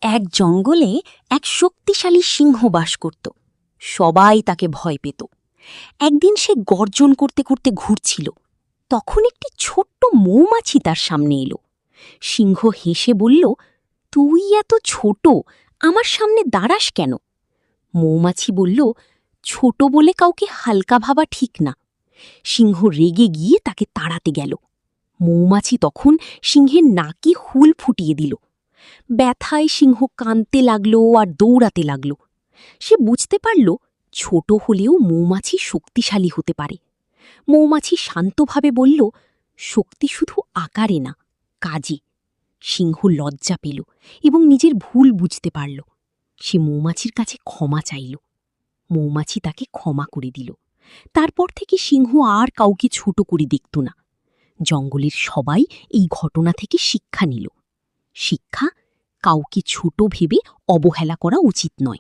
এক জঙ্গলে এক শক্তিশালী সিংহ বাস করত। সবাই তাকে ভয় পেত। একদিন সে গর্জন করতে করতে ঘুরছিল। তখন একটি ছোট্ট মৌমাছি তার সামনে এলো। সিংহ হেসে বলল, তুই এত ছোট, আমার সামনে দাঁড়াস কেন? মৌমাছি বলল, ছোট বলে কাউকে হালকা ভাবা ঠিক না। সিংহ রেগে গিয়ে তাকে তাড়াতে গেল। মৌমাছি তখন সিংহের নাকে হুল ফুটিয়ে দিল। ব্যথায় সিংহ কাঁদতে লাগল আর দৌড়াতে লাগল। সে বুঝতে পারল ছোট হলেও মৌমাছি শক্তিশালী হতে পারে। মৌমাছি শান্তভাবে বলল, শক্তি শুধু আকারে না, কাজে। সিংহ লজ্জা পেল এবং নিজের ভুল বুঝতে পারল। সে মৌমাছির কাছে ক্ষমা চাইল। মৌমাছি তাকে ক্ষমা করে দিল। তারপর থেকে সিংহ আর কাউকে ছোট করে দেখত না। জঙ্গলের সবাই এই ঘটনা থেকে শিক্ষা নিল। শিক্ষা, কাউকে ছোট ভেবে অবহেলা করা উচিত নয়।